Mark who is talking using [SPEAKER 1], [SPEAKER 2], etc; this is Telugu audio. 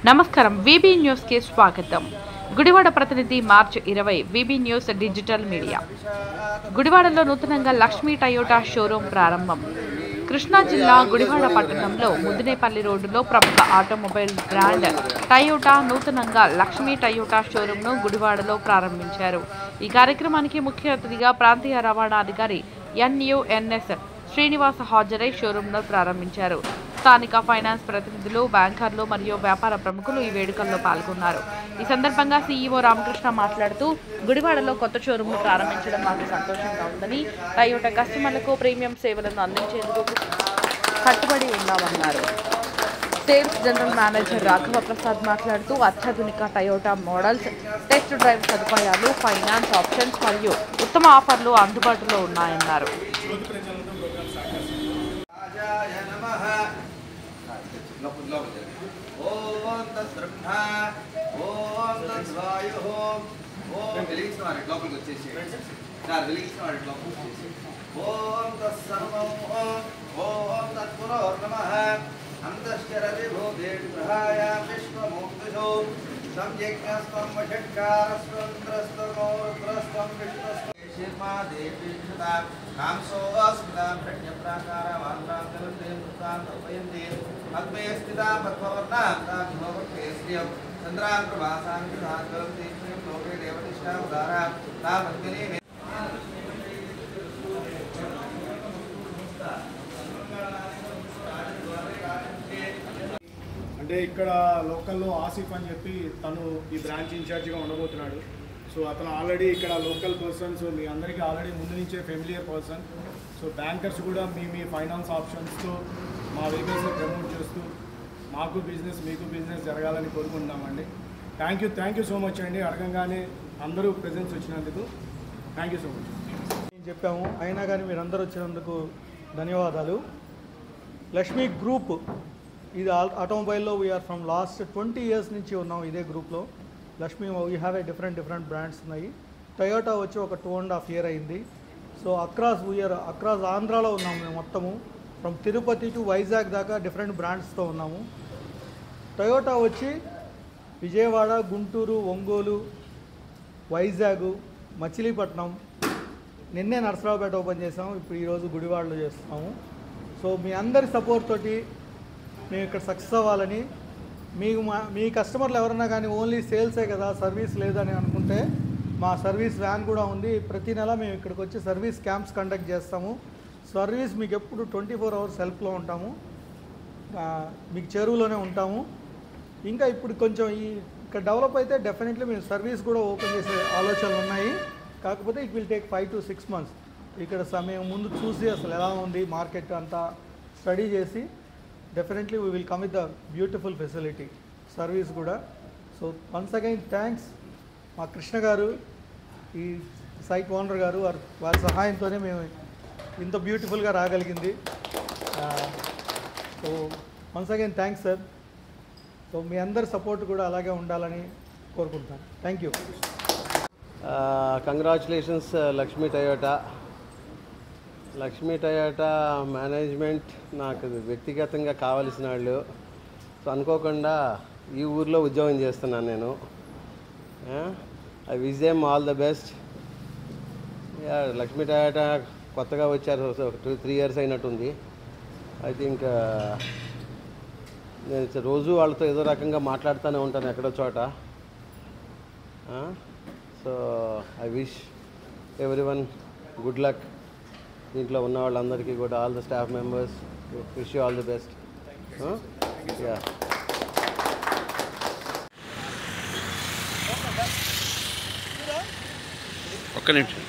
[SPEAKER 1] నమస్కారం వీబీ న్యూస్ కి స్వాగతం. గుడివాడ ప్రతినిధి మార్చి 20 వీబీ న్యూస్ డిజిటల్ మీడియా. గుడివాడలో నూతనంగా లక్ష్మీ టయోటా షోరూం ప్రారంభం. కృష్ణా జిల్లా గుడివాడ పట్టణంలో ముదినేపల్లి రోడ్డులో ప్రముఖ ఆటోమొబైల్ బ్రాండ్ టయోటా నూతనంగా లక్ష్మీ టయోటా షోరూంను గుడివాడలో ప్రారంభించారు. ఈ కార్యక్రమానికి ముఖ్య అతిథిగా ప్రాంతీయ రవాణా అధికారి NUNS శ్రీనివాస హాజరై షోరూంను ప్రారంభించారు. స్థానిక ఫైనాన్స్ ప్రతినిధులు, బ్యాంకర్లు మరియు వ్యాపార ప్రముఖులు ఈ వేడుకల్లో పాల్గొన్నారు. ఈ సందర్భంగా CEO రామకృష్ణ మాట్లాడుతూ, గుడివాడలో కొత్త షోరూంను ప్రారంభించడం మాకు సంతోషంగా ఉందని, టయోటా కస్టమర్లకు ప్రీమియం సేవలను అందించేందుకు కట్టుబడి ఉన్నామన్నారు. Sales general manager Raghava Prasad మాట్లాడుతూ, అత్యాధునిక టయోటా మోడల్స్, టెస్ట్ డ్రైవ్ సదుపాయాలు, ఫైనాన్స్ ఆప్షన్స్ మరియు ఉత్తమ ఆఫర్లు అందుబాటులో ఉన్నాయన్నారు.
[SPEAKER 2] ఓం తద్బ్రహ్మ ఓం తద్వాయుః ఓం వెలిగించిన లోపలికి వచ్చేసి సార్ వెలిగించిన లోపలికి వచ్చేసి ఓం తత్సర్వం ఓం తత్పురోర్నమః అంతశ్చరతి భూతేభ్రహాయ విశ్వమూర్తిషు సంయజ్ఞస్త్వం వషట్కారస్వంద్రస్తమోరుద్రస్త్వం విష్ణుస్త్వం శిర్మాదేవి విష్ణుతా కాంసోస్మితాం షణ్యప్రాకారవాంద్రాంతరంతే మృతాం తపయంతే పద్మే స్థితా పద్మవర్ణాం తాం భోగేస్త్యం చంద్రాం ప్రభాసాం విధాంగలం తీర్ణం లోకే దేవతిష్టాం ఉదారాం తా పద్మిని
[SPEAKER 3] అంటే ఇక్కడ లోకల్లో ఆసిఫ్ అని చెప్పి తను ఈ బ్రాంచ్ ఇన్ఛార్జిగా ఉండబోతున్నాడు. సో అతను ఆల్రెడీ ఇక్కడ లోకల్ పర్సన్, సో మీ అందరికీ ఆల్రెడీ ముందు నుంచే ఫెమిలియర్ పర్సన్. సో బ్యాంకర్స్ కూడా మీ ఫైనాన్స్ ఆప్షన్స్తో మా వెహికల్స్ని ప్రమోట్ చేస్తూ మాకు బిజినెస్ మీకు బిజినెస్ జరగాలని కోరుకుంటున్నామండి. థ్యాంక్ యూ సో మచ్ అండి. అడగంగానే అందరూ ప్రెజెన్స్ వచ్చినందుకు థ్యాంక్ యూ సో మచ్.
[SPEAKER 4] చెప్పాము అయినా కానీ మీరందరూ వచ్చినందుకు ధన్యవాదాలు. లక్ష్మీ గ్రూప్ ఇది ఆటోమొబైల్లో వీఆర్ ఫ్రమ్ లాస్ట్ 20 years నుంచి ఉన్నాం ఇదే గ్రూప్లో. Lakshmi we have a different brands ఉన్నాయి. టయోటా వచ్చి ఒక 2.5 years అయింది. సో అక్రాస్ ఆంధ్రాలో ఉన్నాము మేము మొత్తము. ఫ్రమ్ తిరుపతి టు వైజాగ్ దాకా డిఫరెంట్ బ్రాండ్స్తో ఉన్నాము. టయోటా వచ్చి విజయవాడ, గుంటూరు, ఒంగోలు, వైజాగ్, మచిలీపట్నం, నిన్నే నరసరావుపేట ఓపెన్ చేసాము. ఇప్పుడు ఈరోజు గుడివాడలో చేస్తున్నాము. సో మీ అందరి సపోర్ట్ తోటి మేము ఇక్కడ సక్సెస్ అవ్వాలని, మీ కస్టమర్లు ఎవరన్నా కానీ ఓన్లీ సేల్సే కదా సర్వీస్ లేదని అనుకుంటే మా సర్వీస్ వ్యాన్ కూడా ఉంది. ప్రతి నెల మేము ఇక్కడికి వచ్చి సర్వీస్ క్యాంప్స్ కండక్ట్ చేస్తాము. సర్వీస్ మీకు ఎప్పుడు 24 hours హెల్ప్లో ఉంటాము, మీకు చెరువులోనే ఉంటాము. ఇంకా ఇప్పుడు కొంచెం ఇక్కడ డెవలప్ అయితే డెఫినెట్లీ మేము సర్వీస్ కూడా ఓపెన్ చేసే ఆలోచనలు ఉన్నాయి. కాకపోతే it will take 5 to 6 months. ఇక్కడ సమయం ముందు చూసి అసలు ఎలా ఉంది మార్కెట్ అంతా స్టడీ చేసి definitely we will come with the beautiful facility service కూడా. సో వన్స్ అగైన్ థ్యాంక్స్ మా కృష్ణ గారు, ఈ సైట్ ఓనర్ గారు, వారి సహాయంతోనే మేము ఇంత బ్యూటిఫుల్గా రాగలిగింది. So once again thanks sir. So మీ అందరి సపోర్ట్ కూడా అలాగే ఉండాలని కోరుకుంటాను. Thank you.
[SPEAKER 5] Congratulations Lakshmi Toyota. Lakshmi Toyota management నాకు వ్యక్తిగతంగా కావలసిన వాళ్ళు. సో అనుకోకుండా ఈ ఊర్లో ఉద్యోగం చేస్తున్నాను నేను. I wish them all the best. Lakshmi Toyota కొత్తగా వచ్చారు, 2-3 years అయినట్టుంది. ఐ థింక్ నేను రోజు వాళ్ళతో ఏదో రకంగా మాట్లాడుతూనే ఉంటాను ఎక్కడో చోట. So I wish everyone good luck. దీంట్లో ఉన్న వాళ్ళందరికీ కూడా all the staff members wish you all the best.
[SPEAKER 6] ఒక్క నిమిషం.